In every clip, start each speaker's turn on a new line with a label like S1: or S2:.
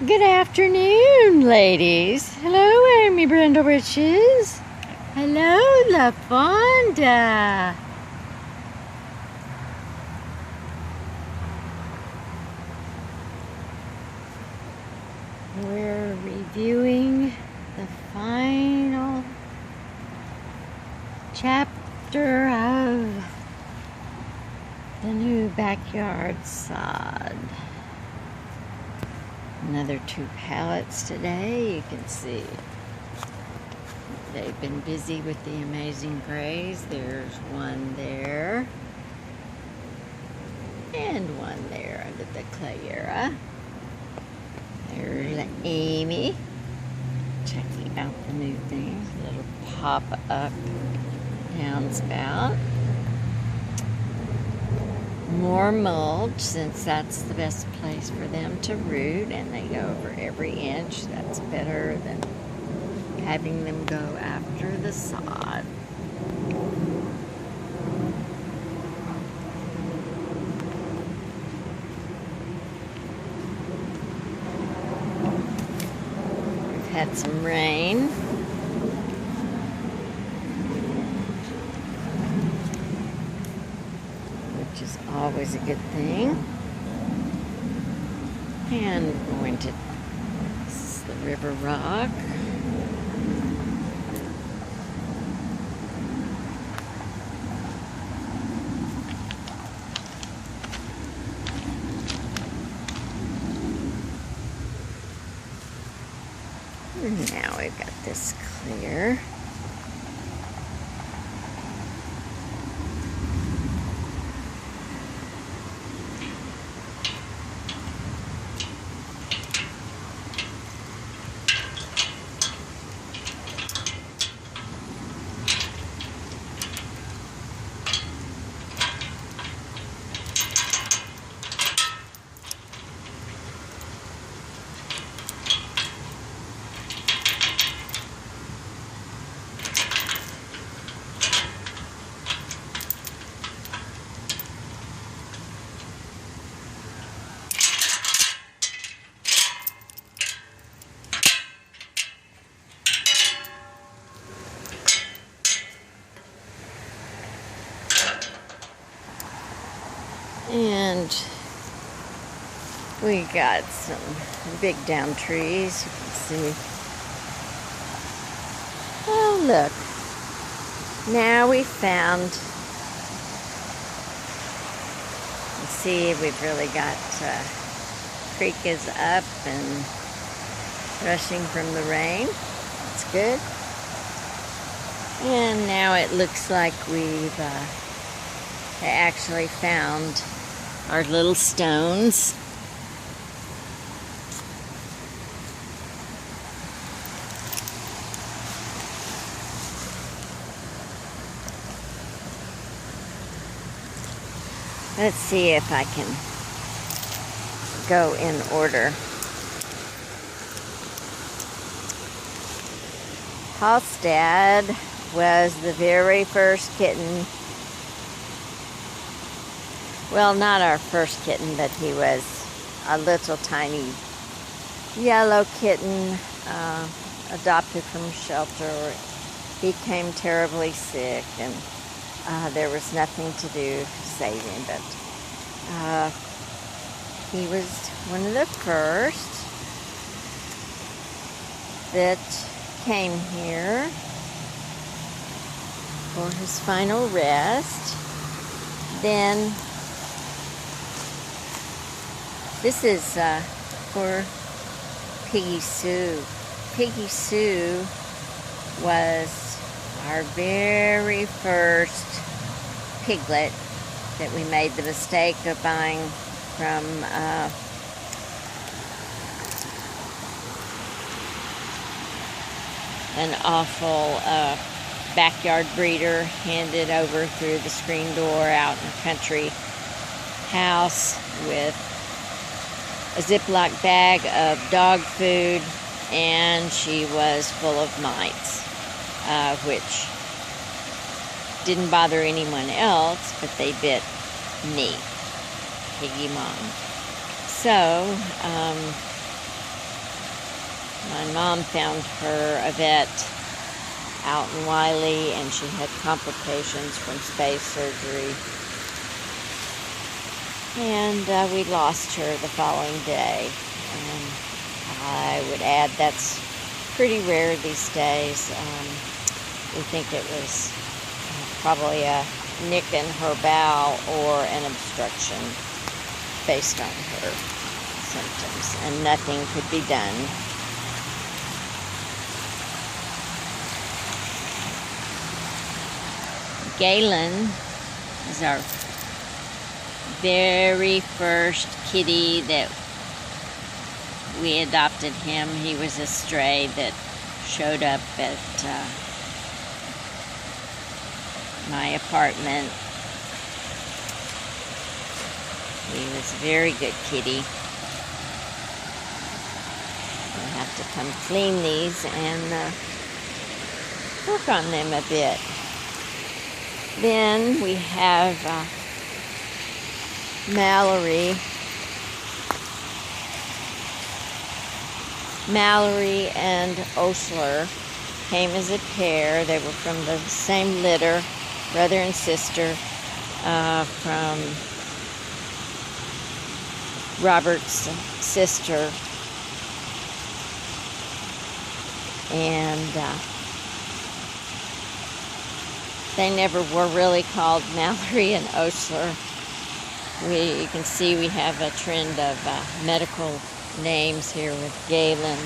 S1: Good afternoon, ladies. Hello, Amy Brindle Riches. Hello, LaFawnda. We're reviewing the final chapter of the new backyard sod. Another 2 pallets today. You can see they've been busy with the Amazing Grays. There's one there and one there under the clay era. There's Amy checking out the new things. Little pop-up downspout. More mulch, since that's the best place for them to root, and they go over every inch. That's better than having them go after the sod. We've had some rain. Which is always a good thing. And we're going to, this is the river rock. And now we've got this clear. And we got some big down trees, you can see. Oh, look. Now we found, you see, we've really got, creek is up and rushing from the rain. That's good. And now it looks like we've actually found our little stones. Let's see if I can go in order. Halstead was the very first kitten. Well, not our first kitten, but he was a little tiny yellow kitten adopted from a shelter. Became terribly sick, and there was nothing to do to save him, but he was one of the first that came here for his final rest. Then this is for Piggy Sue. Piggy Sue was our very first piglet that we made the mistake of buying from an awful backyard breeder, handed over through the screen door out in the country house with a Ziploc bag of dog food, and she was full of mites, which didn't bother anyone else, but they bit me, Piggy Mom. So, My mom found her a vet out in Wiley, and she had complications from space surgery. And we lost her the following day. And I would add that's pretty rare these days. We think it was probably a nick in her bowel or an obstruction based on her symptoms, and nothing could be done. Galen is our very first kitty that we adopted him. He was a stray that showed up at my apartment. He was a very good kitty. We'll have to come clean these and work on them a bit. Then we have Mallory. Mallory and Osler came as a pair. They were from the same litter, brother and sister, from Robert's sister. And they never were really called Mallory and Osler. You can see we have a trend of medical names here with Galen,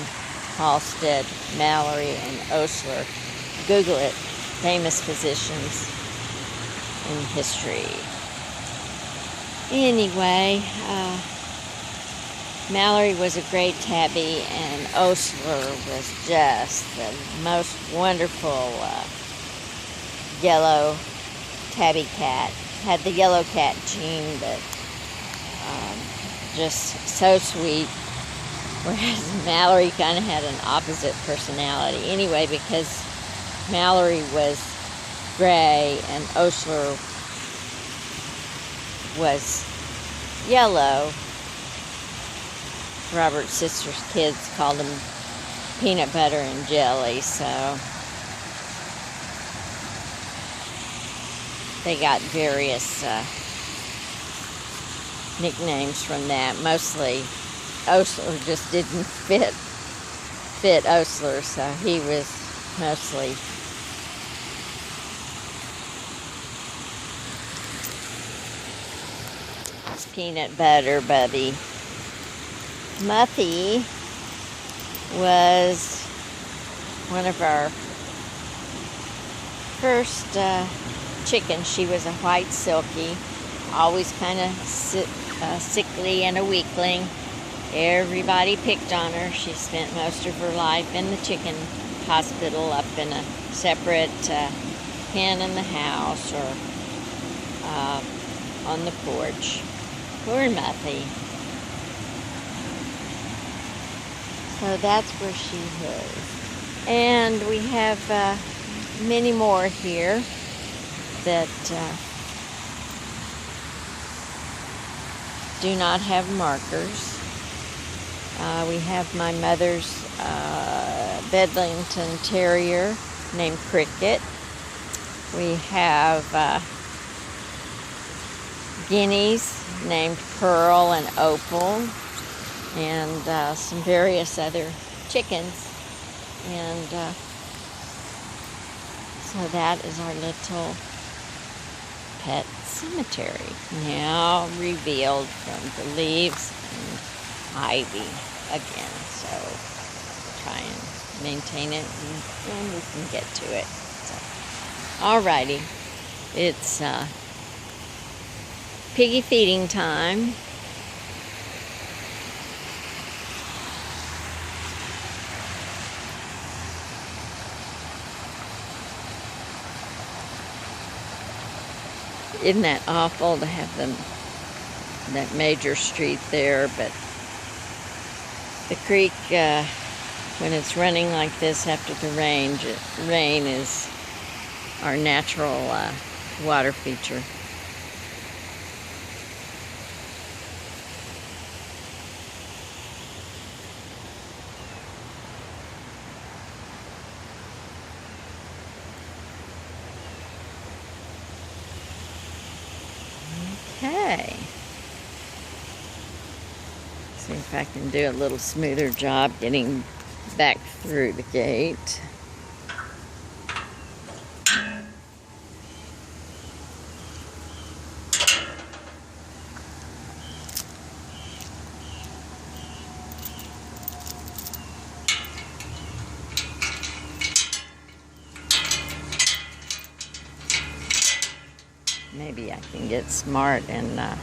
S1: Halstead, Mallory, and Osler. Google it. Famous physicians in history. Anyway, Mallory was a great tabby, and Osler was just the most wonderful yellow tabby cat. Had the yellow cat gene, but just so sweet. Whereas Mallory kind of had an opposite personality. Anyway, because Mallory was gray and Osler was yellow, Robert's sister's kids called him peanut butter and jelly, so they got various nicknames from that. Mostly Osler just didn't fit Osler, so he was mostly peanut butter Bubby. Muffy was one of our first chickens. She was a white silky, always kind of sickly and a weakling. Everybody picked on her. She spent most of her life in the chicken hospital, up in a separate pen in the house or on the porch. Poor Muffy. So that's where she is. And we have many more here that do not have markers. We have my mother's Bedlington Terrier named Cricket. We have guineas named Pearl and Opal, and some various other chickens. And so that is our little pet cemetery, now revealed from the leaves and ivy again. So try and maintain it, and we can get to it. So, alrighty, it's piggy feeding time. Isn't that awful to have that major street there? But the creek, when it's running like this after the rain is our natural water feature. Okay. See if I can do a little smoother job getting back through the gate. Maybe I can get smart and